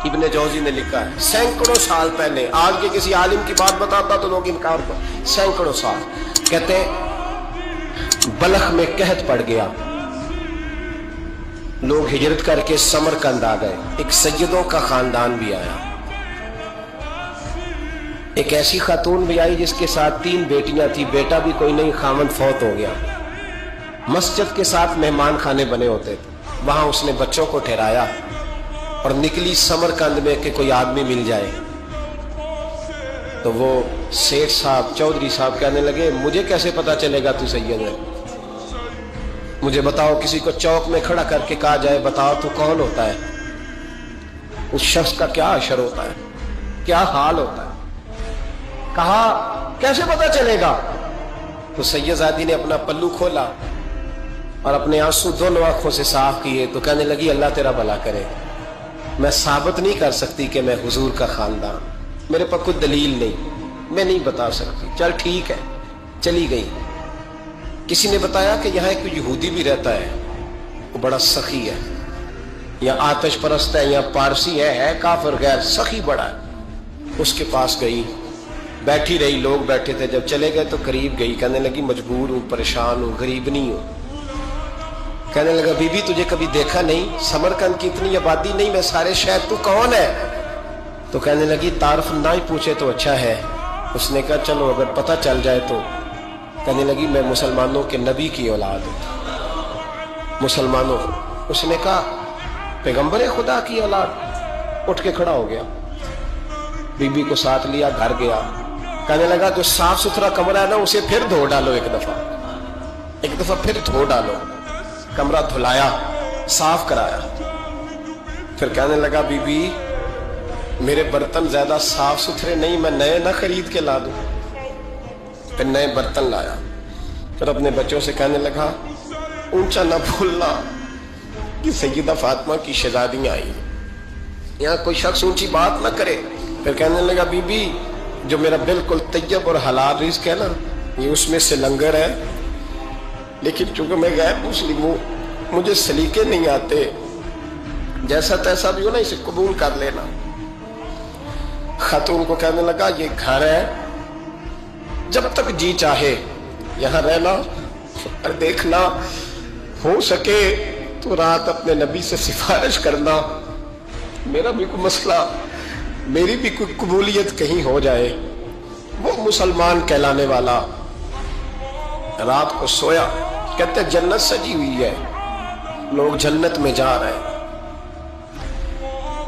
ابن جوزی نے لکھا ہے سینکڑوں سال پہلے. آج کے کسی عالم کی بات بتاتا تو لوگ انکار کرتے. سینکڑوں سال. کہتے ہیں بلخ میں قحط پڑ گیا, لوگ ہجرت کر کے سمرقند آ گئے. ایک سیدوں کا خاندان بھی آیا. ایک ایسی خاتون بھی آئی جس کے ساتھ 3 بیٹیاں تھی, بیٹا بھی کوئی نہیں, خاوند فوت ہو گیا. مسجد کے ساتھ مہمان خانے بنے ہوتے تھے, وہاں اس نے بچوں کو ٹھہرایا اور نکلی سمرقند میں کہ کوئی آدمی مل جائے. تو وہ سیٹھ صاحب, چودھری صاحب کہنے لگے مجھے کیسے پتا چلے گا تو سید ہے, مجھے بتاؤ. کسی کو چوک میں کھڑا کر کے کہا جائے بتاؤ تو کون ہوتا ہے, اس شخص کا کیا اشر ہوتا ہے, کیا حال ہوتا ہے. کہا کیسے پتا چلے گا؟ تو سید زادی نے اپنا پلو کھولا اور اپنے آنسو دونوں آنکھوں سے صاف کیے تو کہنے لگی اللہ تیرا بھلا کرے, میں ثابت نہیں کر سکتی کہ میں حضور کا خاندان, میرے پاس کوئی دلیل نہیں, میں نہیں بتا سکتی. چل ٹھیک ہے, چلی گئی. کسی نے بتایا کہ یہاں ایک یہودی بھی رہتا ہے, وہ بڑا سخی ہے, یا آتش پرست ہے, یا پارسی ہے کافر غیر, سخی بڑا ہے. اس کے پاس گئی, بیٹھی رہی, لوگ بیٹھے تھے. جب چلے گئے تو قریب گئی, کہنے لگی مجبور ہوں, پریشان ہوں, غریب نہیں ہوں. کہنے لگا بی بی تجھے کبھی دیکھا نہیں, سمرقند کی اتنی آبادی نہیں, میں سارے شہر, تو کون ہے؟ تو کہنے لگی تعارف نہ ہی پوچھے تو اچھا ہے. اس نے کہا چلو اگر پتہ چل جائے تو. کہنے لگی میں مسلمانوں کے نبی کی اولاد ہوں, مسلمانوں. اس نے کہا پیغمبر خدا کی اولاد. اٹھ کے کھڑا ہو گیا, بی بی کو ساتھ لیا, گھر گیا. کہنے لگا جو صاف ستھرا کمرہ ہے نا اسے پھر دھو ڈالو, ایک دفعہ پھر دھو ڈالو. کمرہ دھلایا, صاف کرایا. پھر کہنے لگا بی بی میرے برتن زیادہ صاف ستھرے نہیں, میں نئے نہ خرید کے لا دوں. پھر نئے برتن لایا. پھر اپنے بچوں سے کہنے لگا اونچا نہ بھولنا کہ سیدہ فاطمہ کی شہزادیاں آئی, یہاں کوئی شخص اونچی بات نہ کرے. پھر کہنے لگا بی بی جو میرا بالکل طیب اور حلال رزق ہے نا, یہ اس میں سے لنگر ہے, لیکن چونکہ میں غیر مسلم ہوں, مجھے سلیقے نہیں آتے, جیسا تیسا بھی ہو نا اسے قبول کر لینا. خاتون کو کہنے لگا یہ گھر ہے, جب تک جی چاہے یہاں رہنا, اور دیکھنا ہو سکے تو رات اپنے نبی سے سفارش کرنا, میرا بھی کوئی مسئلہ, میری بھی کوئی قبولیت کہیں ہو جائے. وہ مسلمان کہلانے والا رات کو سویا. کہتے جنت سجی ہوئی ہے, لوگ جنت میں جا رہے ہیں,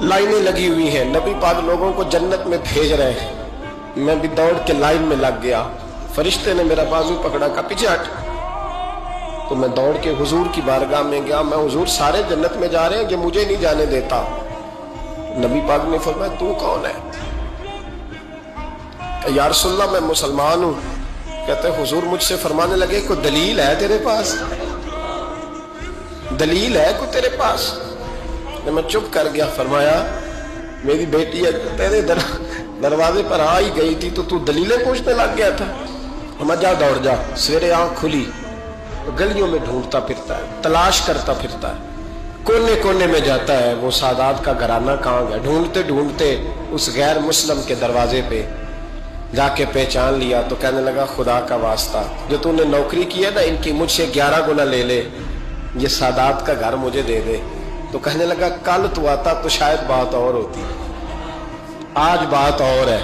لائنیں لگی ہوئی ہیں, نبی پاک لوگوں کو جنت میں بھیج رہے ہیں. میں بھی دوڑ کے لائن میں لگ گیا. فرشتے نے میرا بازو پکڑا, کا پیچھے ہٹ. تو میں دوڑ کے حضور کی بارگاہ میں گیا. میں حضور سارے جنت میں جا رہے ہیں, یہ مجھے نہیں جانے دیتا. نبی پاک نے فرمایا تو کون ہے؟ کہ یا رسول اللہ میں مسلمان ہوں. کہتے حضور مجھ سے فرمانے لگے کوئی دلیل ہے تیرے پاس, دلیل ہے کوئی تیرے پاس؟ میں چپ کر گیا. فرمایا میری بیٹی تیرے دروازے پر آ ہی گئی تھی تو دلیلیں پوچھنے لگ گیا تھا. ہم جا دوڑ جا. سویرے آنکھ کھلی, گلیوں میں ڈھونڈتا پھرتا ہے, تلاش کرتا پھرتا ہے, کونے کونے میں جاتا ہے وہ سادات کا گھرانہ کہاں گیا. ڈھونڈتے ڈھونڈتے اس غیر مسلم کے دروازے پہ جا کے پہچان لیا. تو کہنے لگا خدا کا واسطہ جو تو نے نوکری کی ہے نا ان کی مجھ سے 11 گنا لے لے, یہ سادات کا گھر مجھے دے دے. تو کہنے لگا کل تو آتا تو شاید بات اور ہوتی, آج بات اور ہے.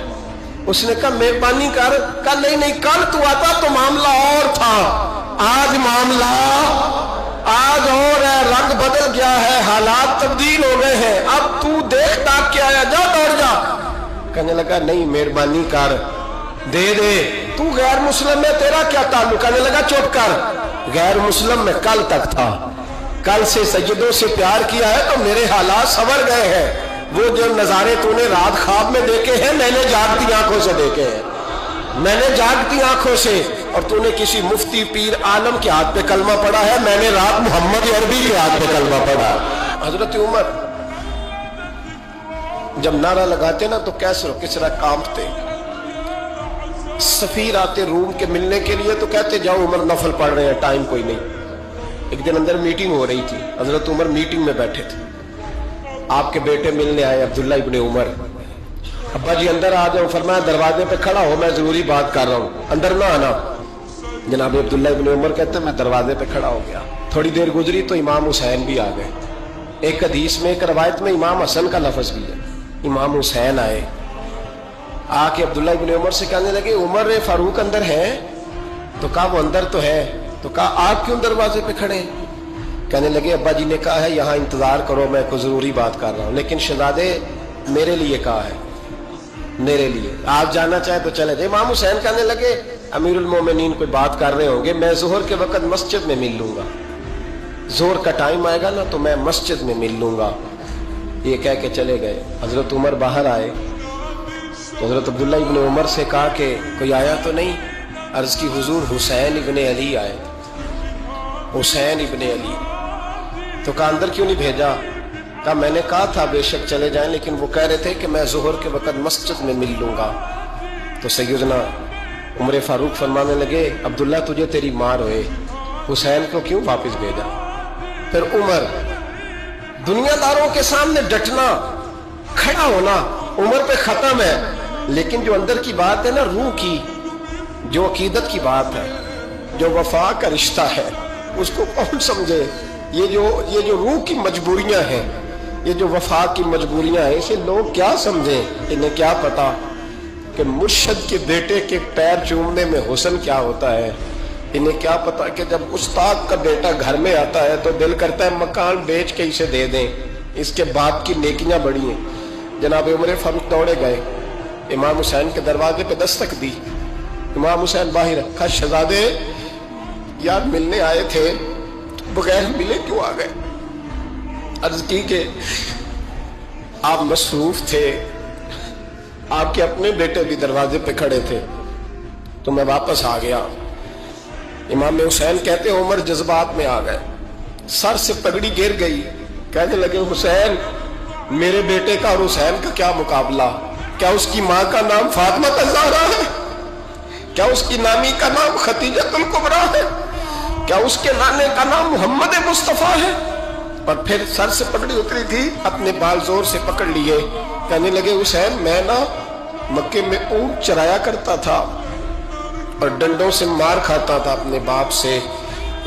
اس نے کہا مہربانی کر. کہا نہیں کل تو آتا تو معاملہ اور تھا, آج معاملہ آج اور ہے, رنگ بدل گیا ہے, حالات تبدیل ہو گئے ہیں, اب تو دیکھ تاک کے آیا, جا دوڑ جا. کہنے لگا نہیں مہربانی کر, دے دے, تو غیر مسلم ہے, تیرا کیا تعلق؟ کہنے لگا چپ کر, غیر مسلم میں کل تک تھا, کل سے سجدوں سے پیار کیا ہے تو میرے حالات سنور گئے ہیں. وہ جو نظارے تو نے رات خواب میں دیکھے ہیں میں نے جاگتی آنکھوں سے دیکھے ہیں, میں نے جاگتی آنکھوں سے. اور تو نے کسی مفتی پیر عالم کے ہاتھ پہ کلمہ پڑھا ہے, میں نے رات محمد عربی کے ہاتھ پہ کلمہ پڑھا. حضرت عمر جب نعرہ لگاتے نا تو کیسر و کسرا کانپتے. سفیر آتے روم کے ملنے کے لیے تو کہتے جاؤ عمر نفل پڑھ رہے ہیں, ٹائم کوئی نہیں. ایک دن اندر میٹنگ ہو رہی تھی, حضرت عمر میٹنگ میں بیٹھے تھے. आपके बेटे मिलने आए अब्दुल्ला इब्ने उमर। अब्बा जी अंदर आ जाओ। फरमाया दरवाजे पे खड़ा हो, मैं जरूरी बात कर रहा हूँ, अंदर ना आना। जनाब अब्दुल्ला इब्ने उमर कहते हैं मैं दरवाजे पे खड़ा हो गया। थोड़ी देर गुजरी तो इमाम हुसैन भी आ गए। एक हदीस में, एक रवायत में इमाम हसन का लफ्ज भी है। इमाम हुसैन आए, आके अब्दुल्ला इब्ने उमर से कहने लगे उमर फारूक अंदर है? तो कहा वो अंदर तो है। तो कहा आप क्यों दरवाजे पे खड़े? कहने लगे अब्बा जी ने कहा है यहाँ इंतजार करो, मैं कोई जरूरी बात कर रहा हूँ, लेकिन शहजादे मेरे लिए कहा है, मेरे लिए, आप जाना चाहे तो चले जाए। इमाम हुसैन कहने लगे अमीरुल मोमिनीन कोई बात कर रहे होंगे, मैं जोहर के वक्त मस्जिद में मिल लूंगा, जोहर का टाइम आएगा ना तो मैं मस्जिद में मिल लूंगा। ये कह के चले गए। हजरत उमर बाहर आए तो हजरत अब्दुल्ला इब्ने उमर से कहा कि कोई आया तो नहीं? अर्ज की हुजूर हुसैन इब्ने अली आए। हुसैन इब्ने अली। तो कहा अंदर क्यों नहीं भेजा? कहा मैंने कहा था बेशक चले जाएं, लेकिन वो कह रहे थे कि मैं जोहर के वक्त मस्जिद में मिल लूंगा। तो सैयदना उमर फारूक फरमाने लगे अब्दुल्ला तुझे तेरी मार हुए, हुसैन को क्यों वापस भेजा? फिर उमर, दुनियादारों के सामने डटना, खड़ा होना उमर पे खत्म है, लेकिन जो अंदर की बात है ना, रूह की, जो अकीदत की बात है, जो वफा का रिश्ता है, उसको कौन समझे? ये जो रूह की मजबूरियां हैं, ये जो वफा की मजबूरियां हैं, इसे लोग क्या समझें? इन्हें क्या पता कि मुर्शद के बेटे के पैर चूमने में हुस्न क्या होता है? इन्हें क्या पता कि जब उस्ताद का बेटा घर में आता है तो दिल करता है मकान बेच के इसे दे दें, इसके बाप की नेकियां बड़ी हैं। जनाब उमर फारूक दौड़े गए, इमाम हुसैन के दरवाजे पे दस्तक दी। इमाम हुसैन बाहर रखा, शहजादे यार मिलने आए थे, बगैर मिले क्यों आ गए? अर्ज की कि आप मसरूफ थे, आपके अपने बेटे भी दरवाजे पे खड़े थे, तो मैं वापस आ गया। इमाम हुसैन कहते उमर जज्बात में आ गए, सर से पगड़ी गिर गई, कहने लगे हुसैन मेरे बेटे का और हुसैन का क्या मुकाबला? क्या उसकी माँ का नाम फातिमा ज़हरा है? क्या उसकी नानी का नाम खतीजतुल कुबरा है? क्या उसके नाने का नाम मोहम्मद मुस्तफा है? और फिर सर से पगड़ी उतरी थी, अपने बाल जोर से पकड़ लिए, कहने लगे हुसैन मैं ना मक्के में ऊंट चराया करता था और डंडों से मार खाता था अपने बाप से।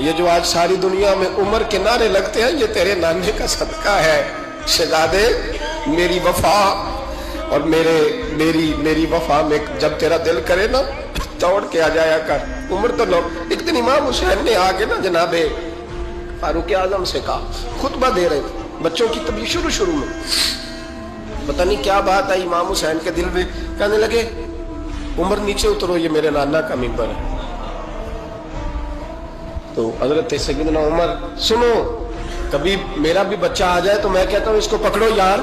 ये जो आज सारी दुनिया में उम्र के नारे लगते हैं, ये तेरे नाने का सदका है। शहजादे मेरी वफा और मेरी वफा में जब तेरा दिल करे ना दौड़ के आ जाया कर। उम्र तो लोग, एक दिन इमाम हुसैन ने आके ना जनाबे फारूक आजम से कहा, खुतबा दे रहे थे बच्चों की तबीयत शुरू में, पता नहीं क्या बात आई इमाम हुसैन के दिल में, कहने लगे उमर नीचे उतरो, ये मेरे नाना का मिंबर है। तो हजरत सैयदना उमर, सुनो कभी मेरा भी बच्चा आ जाए तो मैं कहता हूं इसको पकड़ो यार,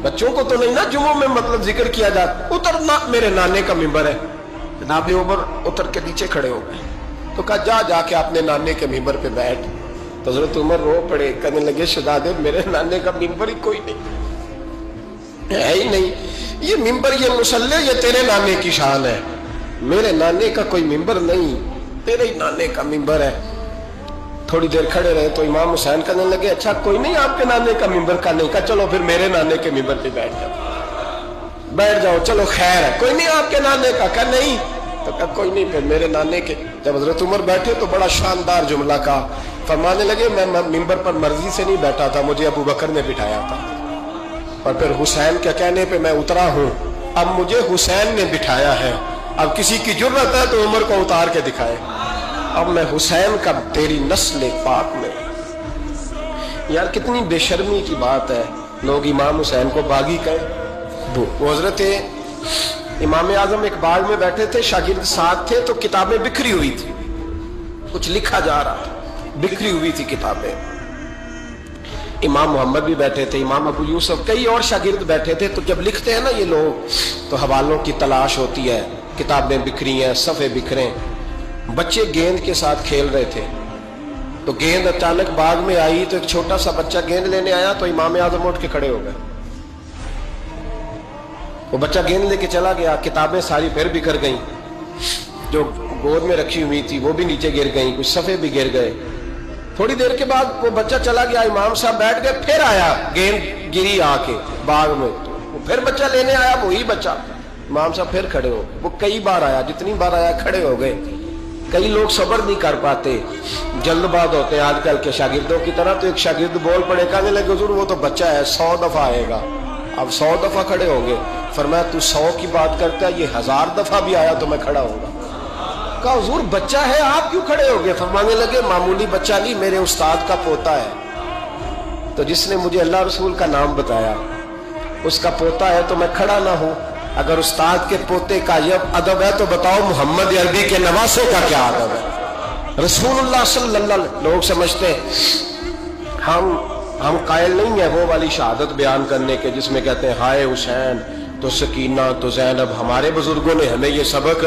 बच्चों को तो नहीं ना जुम्मों में मतलब जिक्र किया जाता, उतरना मेरे नाने का मिंबर है। जनाब उमर उतर के नीचे खड़े हो गए, तो कहा जाके अपने नाने के मिंबर पे बैठ। तो हजरत उमर रो पड़े, कहने लगे शहजादे मेरे नाने का मिंबर ही कोई नहीं है ही नहीं, ये मिंबर ये मुसल्ले ये तेरे नाने की शान है, मेरे नाने का कोई मिंबर नहीं, तेरे ही नाने का मिंबर है। थोड़ी देर खड़े रहे तो इमाम हुसैन कहने लगे अच्छा कोई नहीं आपके नाने का मिंबर का नहीं? कहा चलो फिर मेरे नाने के मिंबर पे बैठ जाओ, चलो खैर है, कोई नहीं आपके नाने का? कहा नहीं। तो कहा कोई नहीं फिर मेरे नाने के। जब हजरत उमर बैठे तो बड़ा शानदार जुमला का फरमाने लगे, मैं मिंबर पर मर्जी से नहीं बैठा था, मुझे अबू बकर ने बिठाया था, और फिर हुसैन के कहने पे मैं उतरा हूं, अब मुझे हुसैन ने बिठाया है, अब किसी की जुर्रत है तो उमर को उतार के दिखाए, अब मैं हुसैन का तेरी नस्ल पाक में। यार कितनी बेशर्मी की बात है, लोग इमाम हुसैन को बागी कहें। वो हजरत इमाम आजम एक बाग में बैठे थे, शागिर्द साथ थे, तो किताबें बिखरी हुई थी, कुछ लिखा जा रहा था, बिखरी हुई थी किताबें। इमाम मोहम्मद भी बैठे थे, इमाम अबू यूसुफ, कई और शागिर्द बैठे थे। तो जब लिखते हैं ना ये लोग तो हवालों की तलाश होती है, किताबें बिखरी हैं, सफ़े बिखरे। बच्चे गेंद के साथ खेल रहे थे, तो गेंद अचानक बाग में आई, तो एक छोटा सा बच्चा गेंद लेने आया, तो इमाम आजम उठ के खड़े हो गए। वो बच्चा गेंद लेके चला गया, किताबें सारी फिर बिखर गईं, जो गोद में रखी हुई थी वो भी नीचे गिर गईं, कुछ सफ़े भी गिर गए। थोड़ी देर के बाद वो बच्चा चला गया, इमाम साहब बैठ गए, फिर आया, गेंद गिरी आके बाग में, तो वो फिर बच्चा लेने आया, वही बच्चा। इमाम साहब फिर खड़े हो, वो कई बार आया, जितनी बार आया खड़े हो गए। कई लोग सब्र नहीं कर पाते, जल्दबाज होते हैं आजकल के शागिर्दों की तरह। तो एक शागिर्द बोल पड़े, कहने लगे हुजूर वो तो बच्चा है, 100 दफा आएगा। अब 100 दफा खड़े होंगे। फरमाया तू 100 की बात करता है, ये 1000 दफा भी आया तो मैं खड़ा होगा। कहा हुजूर बच्चा है, आप क्यों खड़े हो गए? फरमाने लगे मामूली बच्चा नहीं, मेरे उस्ताद का पोता है। तो जिसने मुझे अल्लाह रसूल का नाम बताया उसका पोता है तो मैं खड़ा ना हूं। अगर उस्ताद के पोते का ये अदब है तो बताओ मोहम्मद अरबी के नवासे का क्या अदब है? रसूलुल्लाह सल्लल्लाहु अलैहि वसल्लम। लोग समझते हम कायल नहीं है वो वाली शहादत बयान करने के जिसमें कहते हैं हाय हुसैन तो सकीना तो ज़ैनब। हमारे बुजुर्गों ने हमें ये सबक,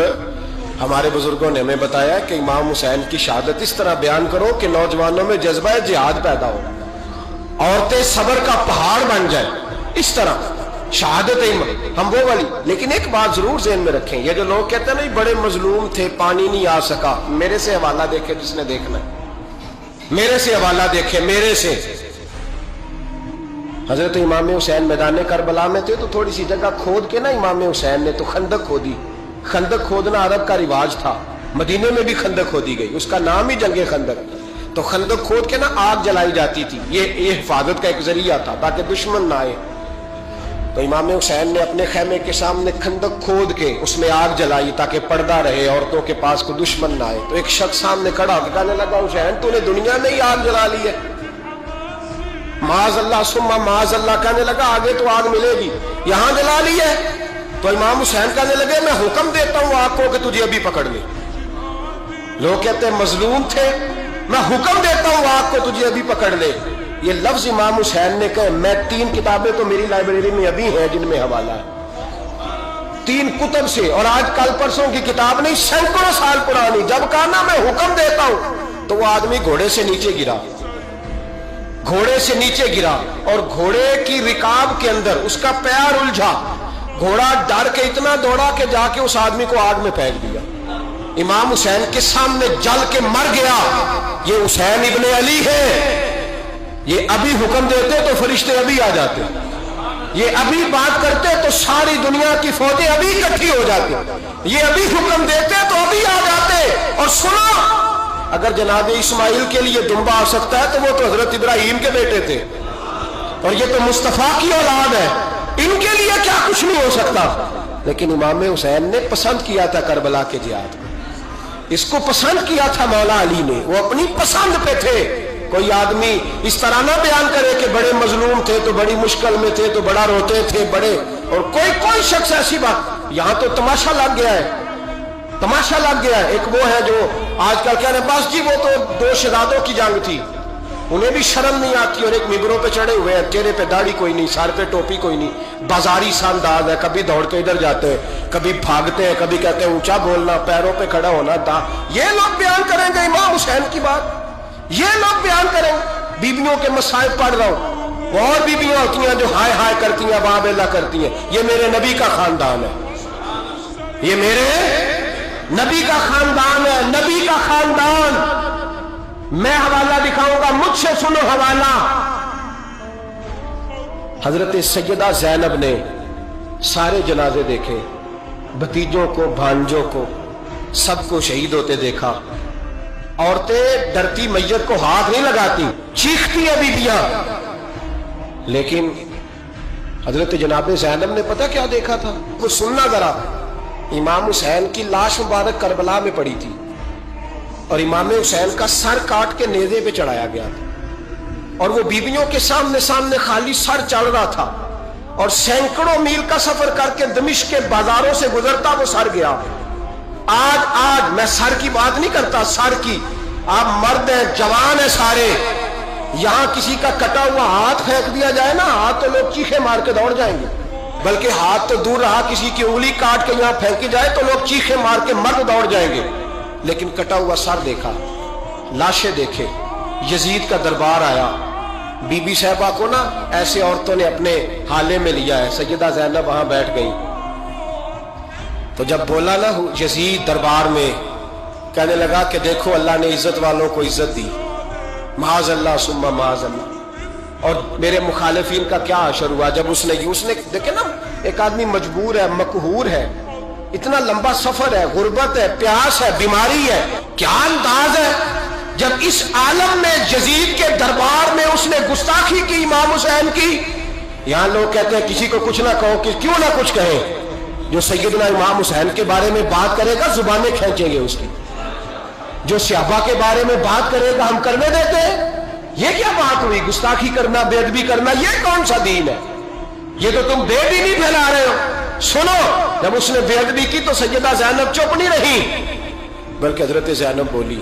हमारे बुजुर्गों ने हमें बताया कि इमाम हुसैन की शहादत इस तरह बयान करो कि नौजवानों में जज्बा जिहाद पैदा हो, औरतें सब्र का पहाड़ बन जाए, इस तरह शहादत हम वो वाली। लेकिन एक बात जरूर ज़हन में रखें, ये जो लोग कहते हैं ना बड़े मजलूम थे, पानी नहीं आ सका, मेरे से हवाला देखे जिसने देखना है, मेरे से हवाला देखे, मेरे से। हजरत इमाम हुसैन मैदान करबला में थे तो थोड़ी सी जगह खोद के ना इमाम हुसैन ने तो खंदक खोदी। खंदक खोदना अरब का रिवाज था, मदीने में भी खंदक खोदी गई, उसका नाम ही जंगे खंदक। तो खंदक खोद के ना आग जलाई जाती थी, ये हिफाजत का एक जरिया था ताकि दुश्मन ना आए। तो इमाम हुसैन ने अपने खेमे के सामने खंदक खोद के उसमें आग जलाई ताकि पर्दा रहे, औरतों के पास को दुश्मन ना आए। तो एक शख्स सामने खड़ा होकर कहने लगा हुसैन तूने दुनिया में ही आग जला ली है। माज़अल्लाह सुम्मा माज़अल्लाह, कहने लगा आगे तो आग मिलेगी, यहां जला ली है। तो इमाम हुसैन कहने लगे मैं हुक्म देता हूं आग को कि तुझे अभी पकड़ ले। लोग कहते हैं मजलूम थे, मैं हुक्म देता हूं आग को तुझे अभी पकड़ ले। ये लफ्ज इमाम हुसैन ने कहे। मैं 3 किताबें तो मेरी लाइब्रेरी में अभी हैं जिनमें हवाला है, 3 कुतब से, और आज कल परसों की किताब नहीं, सैकड़ों साल पुरानी। जब कहा ना मैं हुक्म देता हूं तो वो आदमी घोड़े से नीचे गिरा, घोड़े से नीचे गिरा, और घोड़े की रिकाब के अंदर उसका पैर उलझा। घोड़ा डर के इतना दौड़ा कि जाके उस आदमी को आग में फेंक दिया। इमाम हुसैन के सामने जल के मर गया। ये हुसैन इब्ने अली है, ये अभी हुक्म देते तो फरिश्ते अभी आ जाते, ये अभी बात करते तो सारी दुनिया की फौजें अभी इकट्ठी हो जाती, ये अभी हुक्म देते तो अभी आ जाते। और सुनो, अगर जनाब इस्माइल के लिए दुम्बा आ सकता है तो वो तो हजरत इब्राहिम के बेटे थे, और ये तो मुस्तफा की औलाद है, इनके लिए क्या कुछ नहीं हो सकता। लेकिन इमाम हुसैन ने पसंद किया था करबला के जिहाद को, इसको पसंद किया था मौला अली ने, वो अपनी पसंद पे थे। कोई आदमी इस तरह ना बयान करे कि बड़े मजलूम थे तो बड़ी मुश्किल में थे तो बड़ा रोते थे बड़े, और कोई शख्स ऐसी बात। यहां तो तमाशा लग गया है, तमाशा लग गया है। एक वो है जो आजकल कह रहे बस जी वो तो 2 शहजादों की जंग थी, उन्हें भी शर्म नहीं आती, और एक मिंबरों पे चढ़े हुए हैं, चेहरे पे दाढ़ी कोई नहीं, सर पे टोपी कोई नहीं, बाजारी सा अंदाज है, कभी दौड़ के इधर जाते हैं, कभी भागते हैं, कभी कहते हैं ऊंचा बोलना, पैरों पे खड़ा होना। ये लोग बयान करेंगे इमाम हुसैन की बात, ये लोग बयान करें। बीबियों के मसाइब पढ़ रहा हूं, वो और बीबियां होती हैं जो हाय हाय करती हैं, वाह करती हैं। ये मेरे नबी का खानदान है, ये मेरे नबी का खानदान है, नबी का खानदान। मैं हवाला दिखाऊंगा, मुझसे सुनो हवाला। हजरत सैयदा ज़ैनब ने सारे जनाजे देखे, भतीजों को, भांजों को, सबको शहीद होते देखा। औरतें डरती मैयत को हाथ नहीं लगाती, चीखती है बीबियां। लेकिन हजरत जनाब ज़ैनब ने पता क्या देखा था? वो सुनना जरा। इमाम हुसैन की लाश मुबारक करबला में पड़ी थी, और इमाम हुसैन का सर काट के नेज़े पे चढ़ाया गया था, और वो बीबियों के सामने सामने खाली सर चढ़ रहा था, और सैकड़ों मील का सफर करके दमिश्क के बाजारों से गुजरता वो सर गया। आज मैं सर की बात नहीं करता, सर की, आप मर्द हैं, जवान है सारे, यहां किसी का कटा हुआ हाथ फेंक दिया जाए ना, हाथ तो लोग चीखे मार के दौड़ जाएंगे, बल्कि हाथ तो दूर रहा, किसी की उंगली काट के यहां फेंकी जाए तो लोग चीखे मार के मर्द दौड़ जाएंगे। लेकिन कटा हुआ सर देखा, लाशें देखे। यजीद का दरबार आया, बीबी साहबा को ना ऐसे औरतों ने अपने हाले में लिया है। सैयदा ज़ैनब वहां बैठ गई, तो जब बोला ना यजीद दरबार में, कहने लगा कि देखो अल्लाह ने इज्जत वालों को इज्जत दी, माज़अल्लाह सुम्मा माज़अल्लाह। اور میرے مخالفین کا کیا حشر ہوا جب اس نے دیکھیں نا، ایک آدمی مجبور ہے، مقہور ہے، اتنا لمبا سفر ہے، غربت ہے، پیاس ہے، بیماری ہے، کیا انداز ہے جب اس عالم میں یزید کے دربار میں اس نے گستاخی کی امام حسین کی۔ یہاں لوگ کہتے ہیں کسی کو کچھ نہ کہو، کہ کیوں نہ کچھ کہیں، جو سیدنا امام حسین کے بارے میں بات کرے گا زبانیں کھینچیں گے اس کی، جو صحابہ کے بارے میں بات کرے گا ہم کرنے دیتے ہیں۔ یہ کیا بات ہوئی؟ گستاخی کرنا، بے ادبی کرنا، یہ کون سا دین ہے؟ یہ تو تم بے دینی پھیلا رہے ہو۔ سنو، جب اس نے بے ادبی کی تو سیدہ زینب چپ نہیں رہی، بلکہ حضرت زینب بولی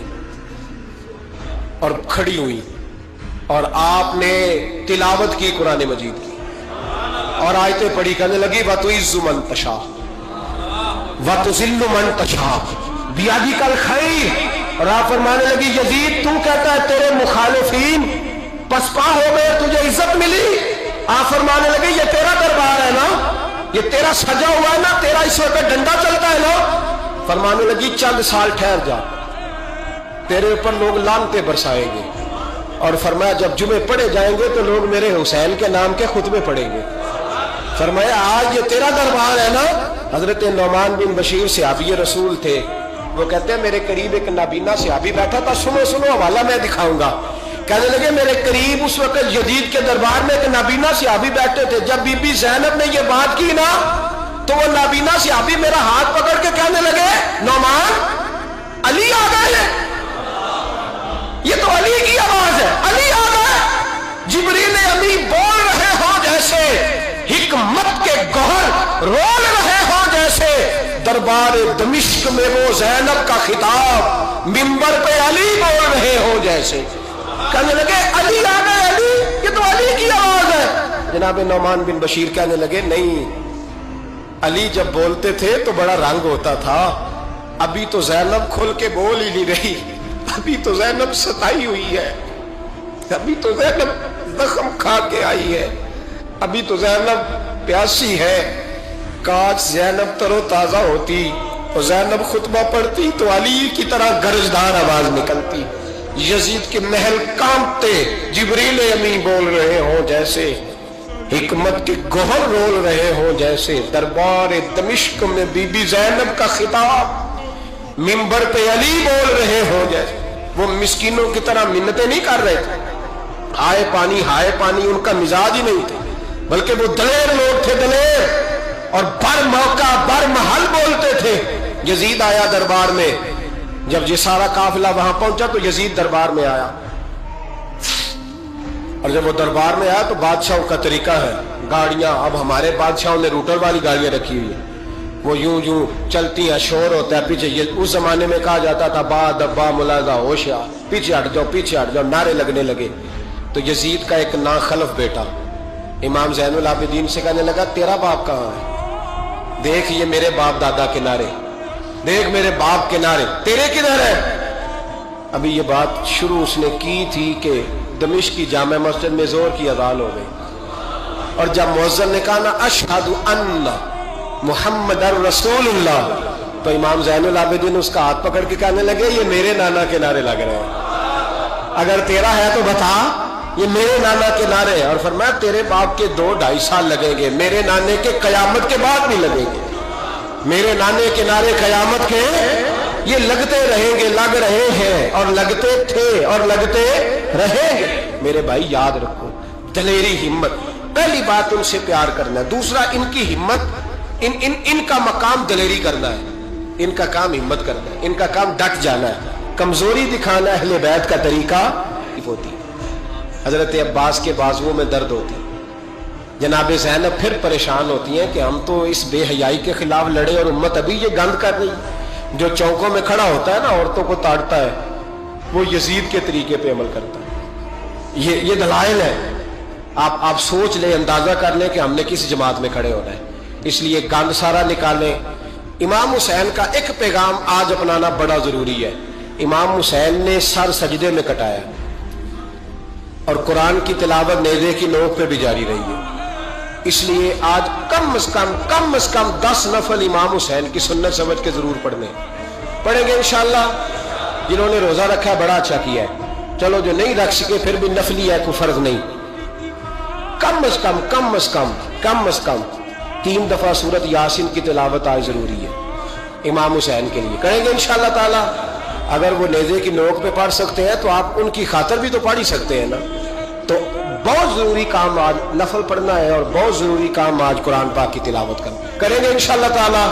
اور کھڑی ہوئی، اور آپ نے تلاوت کی قرآن مجید کی اور آیتیں پڑھی، کہنے لگی وَتُعِزُّ مَن تَشَاءُ وَتُذِلُّ مَن تَشَاءُ بِیَدِکَ الْخَیْرُ۔ اور آپ فرمانے لگی یزید تو کہتا ہے تیرے مخالفین پسپا ہو گئے، تجھے عزت ملی۔ آپ فرمانے لگے یہ تیرا دربار ہے نا، یہ تیرا سجا ہوا ہے نا، تیرا اس وقت ڈنڈا چلتا ہے نا۔ فرمانے لگی چند سال ٹھہر جا، تیرے اوپر لوگ لعنتیں برسائیں گے، اور فرمایا جب جمعے پڑھے جائیں گے تو لوگ میرے حسین کے نام کے خطبے پڑھیں گے۔ فرمایا آج یہ تیرا دربار ہے نا۔ حضرت نعمان بن بشیر صحابی رسول تھے، وہ کہتے ہیں میرے قریب ایک نابینا صحابی بیٹھا تھا، سنو حوالہ میں دکھاؤں گا۔ کہنے لگے میرے قریب اس وقت یزید کے دربار میں ایک نابینا صحابی بیٹھے تھے، جب بی بی زینب نے یہ بات کی نا تو وہ نابینا صحابی میرا ہاتھ پکڑ کے کہنے لگے نعمان علی آ گئے، یہ تو علی کی آواز ہے، علی آ گئے۔ جبریل امی بول رہے ہو جیسے حکمت کے گوہر رول رہے ہو جیسے، دربار دمشق میں وہ زینب کا خطاب منبر پہ علی بول رہے ہو جیسے۔ کہنے لگے علی آ گئے، علی، یہ تو علی کی آواز ہے۔ جناب نعمان بن بشیر کہنے لگے نہیں، علی جب بولتے تھے تو بڑا رنگ ہوتا تھا، ابھی تو زینب کھل کے بول ہی نہیں رہی، ابھی تو زینب ستائی ہوئی ہے، ابھی تو زینب زخم کھا کے آئی ہے، ابھی تو زینب پیاسی ہے۔ کاش زینب تر و تازہ ہوتی اور زینب خطبہ پڑھتی تو علی کی طرح گرجدار آواز نکلتی، یزید کے محل کانپتے، جبریل امی بول رہے ہوں جیسے، حکمت کے گوہر رول رہے ہوں جیسے، دربار دمشق میں بی بی زینب کا خطاب منبر پہ علی بول رہے ہوں جیسے۔ وہ مسکینوں کی طرح منتیں نہیں کر رہے تھے، ہائے پانی ان کا مزاج ہی نہیں تھا، بلکہ وہ دلیر لوگ تھے، دلیر، اور بر موقع بر محل بولتے تھے۔ یزید آیا دربار میں، جب یہ سارا قافلہ وہاں پہنچا تو یزید دربار میں آیا، اور جب وہ دربار میں آیا تو بادشاہوں کا طریقہ ہے، گاڑیاں، اب ہمارے بادشاہوں نے روٹر والی گاڑیاں رکھی ہوئی ہیں، وہ یوں چلتی ہیں، شور ہوتا ہے پیچھے۔ اس زمانے میں کہا جاتا تھا با دبا ملازہ ہوشیا، پیچھے ہٹ جاؤ، نعرے لگنے لگے۔ تو یزید کا ایک ناخلف بیٹا امام زین العابدین سے کہنے لگا تیرا باپ کہاں ہے؟ دیکھ یہ میرے باپ دادا کے نعرے، دیکھ میرے باپ کے نعرے، تیرے کدھر ہے؟ ابھی یہ بات شروع اس نے کی تھی کہ دمشق کی جامع مسجد میں زور کی اذان ہو گئی، اور جب مؤذن نے کہا نا اشہد ان محمد رسول اللہ، تو امام زین العابدین اس کا ہاتھ پکڑ کے کہنے لگے یہ میرے نانا کے نعرے لگ رہے ہیں، اگر تیرا ہے تو بتا، یہ میرے نانا کے نعرے ہیں۔ اور فرمایا تیرے باپ کے 2-2.5 سال لگیں گے، میرے نانے کے قیامت کے بعد نہیں لگیں گے، میرے نانے کے نعرے قیامت کے یہ لگتے رہیں گے، لگ رہے ہیں اور لگتے تھے اور لگتے رہیں گے۔ میرے بھائی یاد رکھو، دلیری، ہمت، پہلی بات ان سے پیار کرنا ہے، دوسرا ان کی ہمت، ان کا مقام دلیری کرنا ہے، ان کا کام ہمت کرنا ہے، ان کا کام ڈٹ جانا ہے، کمزوری دکھانا اہل بیت کا طریقہ ہوتی ہے۔ حضرت عباس کے بازوؤں میں درد ہوتی، جناب زینب پھر پریشان ہوتی ہیں کہ ہم تو اس بے حیائی کے خلاف لڑے اور امت ابھی یہ گند کر رہی، جو چوکوں میں کھڑا ہوتا ہے نا عورتوں کو تاڑتا ہے، وہ یزید کے طریقے پہ عمل کرتا ہے۔ یہ دلائل ہے، آپ سوچ لیں، اندازہ کر لیں کہ ہم نے کس جماعت میں کھڑے ہونا ہے، اس لیے گند سارا نکالیں۔ امام حسین کا ایک پیغام آج اپنانا بڑا ضروری ہے۔ امام حسین نے سر سجدے میں کٹایا اور قرآن کی تلاوت نیزے کی نوک پہ بھی جاری رہی ہے، اس لیے آج کم از کم 10 نفل امام حسین کی سنت سمجھ کے ضرور پڑھیں گے انشاءاللہ۔ جنہوں نے روزہ رکھا ہے بڑا اچھا کیا ہے، چلو جو نہیں رکھ سکے پھر بھی نفلی ہے، کوئی فرض نہیں، کم از کم 3 دفعہ سورت یاسین کی تلاوت آج ضروری ہے امام حسین کے لیے. کریں گے انشاءاللہ تعالی. اگر وہ نیزے کی نوک پہ پڑھ سکتے ہیں تو آپ ان کی خاطر بھی تو پڑھ ہی سکتے ہیں نا. تو بہت ضروری کام آج نفل پڑھنا ہے اور بہت ضروری کام آج قرآن پاک کی تلاوت کرنا. کریں گے انشاءاللہ تعالی.